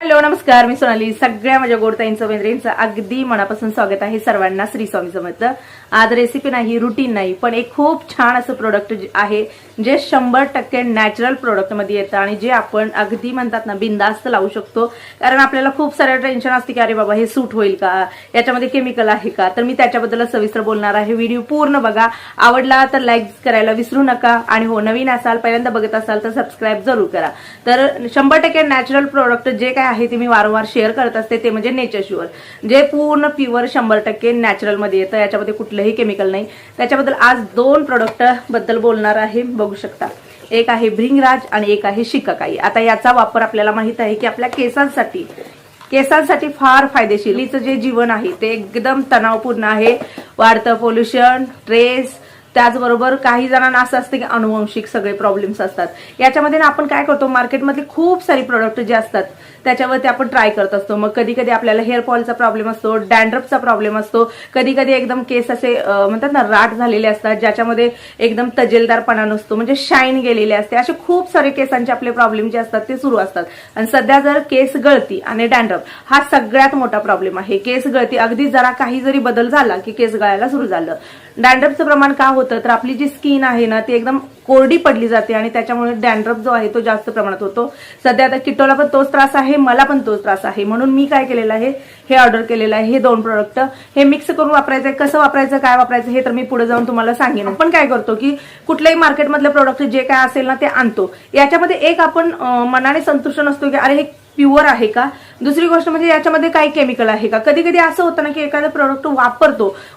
Hello नमस्कार, मी सोनाली. सगळ्या माझ्या गोडताईंचं मैत्रिणींचं अगदी मनापासून स्वागत आहे सर्वांना. श्री स्वामी समर्थ. आज रेसिपी नाही, रुटीन नाही, पण एक खूप छान असं प्रोडक्ट आहे जे 100% नॅचरल प्रोडक्ट मध्ये येतं आणि जे आपण अगदी म्हणतात ना बिंदास्त लावू शकतो. कारण आपल्याला खूप सारं टेन्शन असते की अरे बाबा हे सूट होईल का, याच्यामध्ये केमिकल आहे का. तर मी त्याच्याबद्दल सविस्तर बोलणार आहे. व्हिडिओ पूर्ण बघा. आवडला तर लाईक करायला विसरू नका आणि हो, नवीन असाल, पहिल्यांदा बघत असाल तर सबस्क्राईब जरूर करा. तर 100% नॅचरल प्रोडक्ट जे काय आहे ते मी वारंवार शेअर करत असते ते म्हणजे नेचर शुअर, जे पूर्ण प्युअर 100% नॅचरल मध्ये येतं. याच्यामध्ये कुठलंही केमिकल नाही. त्याच्याबद्दल आज दोन प्रोडक्ट बद्दल बोलणार आहे. बघू शकता, एक आहे भृंगराज आणि एक आहे शिकाकाई. आता याचा वापर आपल्याला माहित आहे की आपल्या केसांसाठी फार फायदेशीर. हिचं जे जीवन आहे ते एकदम तणावपूर्ण आहे. वाढतं पोल्युशन, स्ट्रेस, त्याचबरोबर काही जणांना असं असतं की अनुवंशिक सगळे प्रॉब्लेम्स असतात. याच्यामध्ये ना आपण काय करतो, मार्केटमधले खूप सारी प्रोडक्ट जे असतात त्याच्यावरती आपण ट्राय करत असतो. मग कधी कधी आपल्याला हेअर फॉलचा प्रॉब्लेम असतो, डॅन्ड्रफचा प्रॉब्लेम असतो, कधी कधी एकदम केस असे म्हणतात ना राठ झालेले असतात ज्याच्यामध्ये एकदम तजेलदारपणा नसतो, म्हणजे शाईन गेलेले असते. असे खूप सारे केसांचे आपले प्रॉब्लेम जे असतात ते सुरू असतात. आणि सध्या जर केस गळती आणि डॅन्ड्रफ हा सगळ्यात मोठा प्रॉब्लेम आहे. केस गळती, अगदी जरा काही जरी बदल झाला की केस गळायला सुरू झालं. डॅन्ड्रफचं प्रमाण का होतं तर आपली जी स्किन आहे ना ती एकदम कोरडी पडली जाते आणि त्याच्यामुळे डॅन्ड्रफ जो आहे तो जास्त प्रमाणात होतो. सध्या आता किट्टोला पण तोच त्रास आहे, मला पण तोच त्रास आहे. म्हणून मी काय केलेलं आहे, हे ऑर्डर केलेलं आहे. हे दोन प्रोडक्ट हे मिक्स करून वापरायचं. कसं वापरायचं, काय वापरायचं हे तर मी पुढे जाऊन तुम्हाला सांगेन. आपण काय करतो की कुठल्याही मार्केटमधलं प्रोडक्ट जे काय असेल ना ते आणतो. याच्यामध्ये एक आपण मनाने संतुष्ट नसतो की अरे हे प्युअर आहे का. दुसरी गोष्ट म्हणजे याच्यामध्ये काही केमिकल आहे का. कधी कधी असं होतं ना की एखादं प्रोडक्ट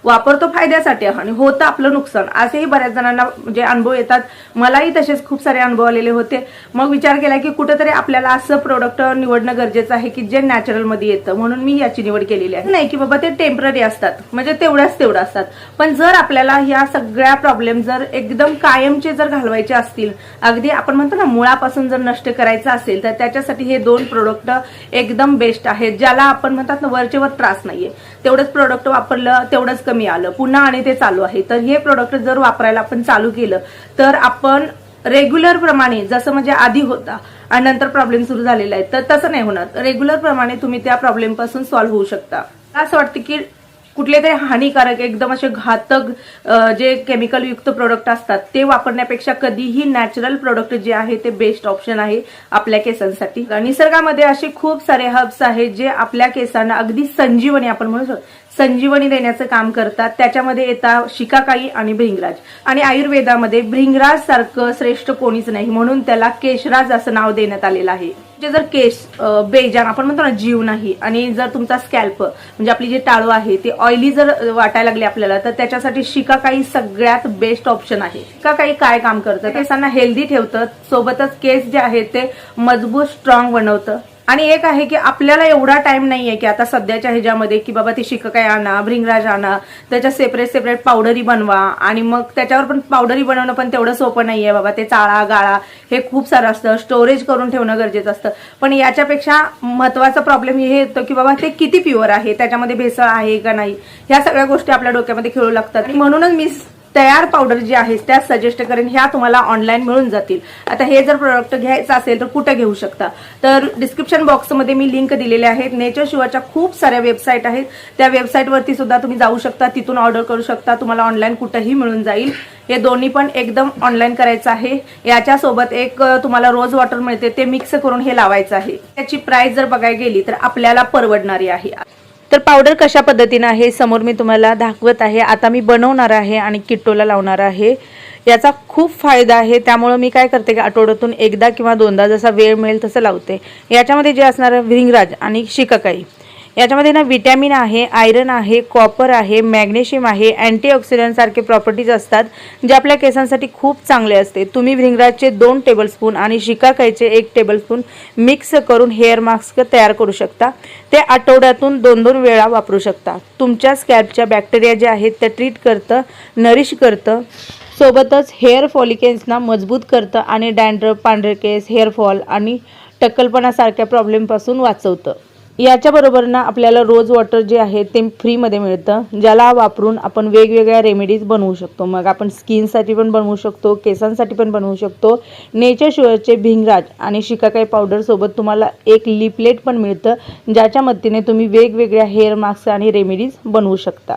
वापरतो फायद्यासाठी आणि होतं आपलं नुकसान. असेही बऱ्याच जणांना म्हणजे अनुभव येतात. मलाही तसेच खूप सारे अनुभव आलेले होते. मग विचार केला की कुठेतरी आपल्याला असं प्रोडक्ट निवडणं गरजेचं आहे की जे नॅचरल मध्ये येतं. म्हणून मी याची निवड केलेली आहे. नाही की बाबा ते टेम्पररी असतात, म्हणजे तेवढं असतात. पण जर आपल्याला ह्या सगळ्या प्रॉब्लेम जर एकदम कायमचे जर घालवायचे असतील, अगदी आपण म्हणतो ना मुळापासून जर नष्ट करायचं असेल, तर त्याच्यासाठी हे दोन प्रोडक्ट एकदम बेस्ट आहेत. ज्याला आपण म्हणतात ना वरचेवर त्रास नाहीये. तेवढंच प्रोडक्ट वापरलं तेवढंच कमी आलं, पुन्हा आणि ते चालू आहे. तर हे प्रोडक्ट जर वापरायला आपण चालू केलं तर आपण रेग्युलर प्रमाणे जसं म्हणजे आधी होता आणि नंतर प्रॉब्लेम सुरू झालेला आहे तर तसं नाही होणार. रेग्युलर प्रमाणे तुम्ही त्या प्रॉब्लेम पासून सॉल्व्ह होऊ शकता. असं वाटतं की कुठले तरी हानिकारक एकदम असे घातक जे केमिकल युक्त प्रोडक्ट असतात ते वापरण्यापेक्षा कधीही नॅचरल प्रोडक्ट जे आहे ते बेस्ट ऑप्शन आहे आपल्या केसांसाठी. निसर्गामध्ये असे खूप सारे हर्ब्स आहेत जे आपल्या केसांना अगदी संजीवनी, आपण म्हणू शकतो संजीवनी देण्याचं काम करतात. त्याच्यामध्ये येतात शिकाकाई आणि भृंगराज. आणि आयुर्वेदामध्ये भृंगराज सारखं श्रेष्ठ कोणीच नाही, म्हणून त्याला केशराज असं नाव देण्यात आलेलं आहे. जर केस बेजान, आपण म्हणतो ना जीव नाही, आणि जर तुमचा स्कॅल्प म्हणजे आपली जी टाळू आहे ती ऑइली जर वाटायला लागली आपल्याला, तर त्याच्यासाठी शिकाकाई सगळ्यात बेस्ट ऑप्शन आहे. शिकाकाई काय काम करतं, केसांना हेल्दी ठेवतं, सोबतच केस जे आहेत ते मजबूत स्ट्रॉंग बनवतं. आणि एक आहे की आपल्याला एवढा टाइम नाहीये की आता सध्याच्या ह्याच्यामध्ये की बाबा ते शिकाकाई आणा, भृंगराज आणा, त्याच्या सेपरेट पावडरी बनवा आणि मग त्याच्यावर पण पावडरी बनवणं पण तेवढं सोपं नाहीये बाबा. ते चाळा गाळा हे खूप सारं असतं, स्टोरेज करून ठेवणं गरजेचं असतं. पण याच्यापेक्षा महत्वाचा प्रॉब्लेम हे येतो की बाबा ते किती प्युअर आहे, त्याच्यामध्ये भेसळ आहे का नाही, ह्या सगळ्या गोष्टी आपल्या डोक्यामध्ये खेळू लागतात. म्हणूनच मी तयार पावडर जे आहे त्या सजेस्ट करेन. ह्या तुम्हाला ऑनलाईन मिळून जातील. आता हे जर प्रोडक्ट घ्यायचं असेल तर कुठे घेऊ शकता, तर डिस्क्रिप्शन बॉक्समध्ये मी लिंक दिलेले आहेत. नेचर शुअरच्या खूप साऱ्या वेबसाईट आहेत, त्या वेबसाईटवरती सुद्धा तुम्ही जाऊ शकता, तिथून ऑर्डर करू शकता. तुम्हाला ऑनलाईन कुठेही मिळून जाईल. हे दोन्ही पण एकदम ऑनलाईन करायचं आहे. याच्यासोबत एक तुम्हाला रोज वॉटर मिळते, ते मिक्स करून हे लावायचं आहे. त्याची प्राइस जर बघायला गेली तर आपल्याला परवडणारी आहे. तर पावडर कशा पद्धतीने आहे समोर मी तुम्हाला दाखवत आहे. आता मी बनवणार आहे आणि किट्टोला लावणार आहे. याचा खूप फायदा आहे, त्यामुळे मी काय करते की आठवड्यातून एकदा किंवा दोनदा जसा वेळ मिळेल तसं लावते. याच्यामध्ये जे असणार भृंगराज आणि शिकाकाई, याच्यामध्ये ना विटॅमिन आहे, आयरन आहे, कॉपर आहे, मॅग्नेशियम आहे, अँटीऑक्सिडंट सारखे प्रॉपर्टीज असतात जे आपल्या केसांसाठी खूप चांगले असते. तुम्ही भृंगराजचे 2 टेबलस्पून आणि शिकाकाईचे 1 टेबलस्पून मिक्स करून हेअर मास्क तयार करू शकता. ते आठवड्यातून 2-2 वेळा वापरू शकता. तुमच्या स्कॅल्पच्या बॅक्टेरिया जे आहेत त्या ट्रीट करतं, नरिश करतं, सोबतच हेअर फॉलिकल्सना मजबूत करतं आणि डॅन्ड्रफ, पांढरे केस, हेअर फॉल आणि टक्कलपणासारख्या प्रॉब्लेमपासून वाचवतं. याच्या बरोबर ना आपल्याला रोज वॉटर जे आहे ते फ्रीमध्ये मिळतं, ज्याला वापरून आपण वेगवेगळ्या रेमेडीज बनवू शकतो. मग आपण स्किनसाठी पण बनवू शकतो, केसांसाठी पण बनवू शकतो. नेचर शुअरचे भिंगराज आणि शिकाकाई पावडर सोबत तुम्हाला एक लिपलेट पण मिळतं, ज्याच्या मदतीने तुम्ही वेगवेगळ्या हेअर मास्क आणि रेमेडीज बनवू शकता.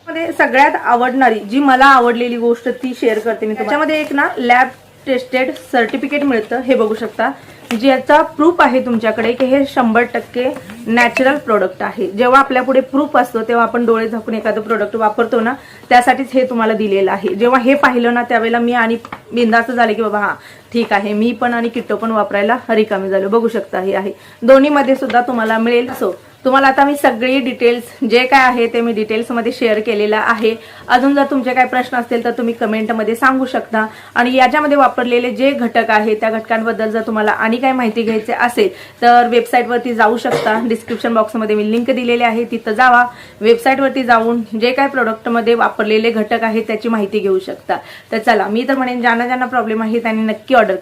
मध्ये सगळ्यात आवडणारी जी मला आवडलेली गोष्ट ती शेअर करते मी. त्याच्यामध्ये एक ना लॅब टेस्टेड सर्टिफिकेट मिळतं, हे बघू शकता, ज्याचा प्रूफ आहे तुमच्याकडे की हे 100% नॅचरल प्रोडक्ट आहे. जेव्हा आपल्या पुढे प्रूफ असतो तेव्हा आपण डोळे झाकून एखादं प्रोडक्ट वापरतो ना, त्यासाठीच हे तुम्हाला दिलेलं आहे. जेव्हा हे पाहिलं ना त्यावेळेला मी आणि बिंदास झाले की बाबा हा ठीक आहे, मी पण आणि किट्टो पण वापरायला रिकामी झालो. बघू शकता हे आहे, दोन्हीमध्ये सुद्धा तुम्हाला मिळेल. सो तुम्हाला आता मी सगळी डिटेल्स जे काय आहे ते मी डिटेल्समध्ये शेअर केलेलं आहे. अजून जर तुमचे काही प्रश्न असतील तर तुम्ही कमेंटमध्ये सांगू शकता. आणि याच्यामध्ये वापरलेले जे घटक आहेत त्या घटकांबद्दल जर तुम्हाला आणि काही माहिती घ्यायची असेल तर वेबसाईटवरती जाऊ शकता. डिस्क्रिप्शन बॉक्समध्ये मी लिंक दिलेली आहे, तिथं जावा. वेबसाईटवरती जाऊन जे काही प्रोडक्टमध्ये वापरलेले घटक आहेत त्याची माहिती घेऊ शकता. तर चला, मी तर म्हणेन ज्यांना ज्यांना प्रॉब्लेम आहे त्यांनी नक्की ऑर्डर करा.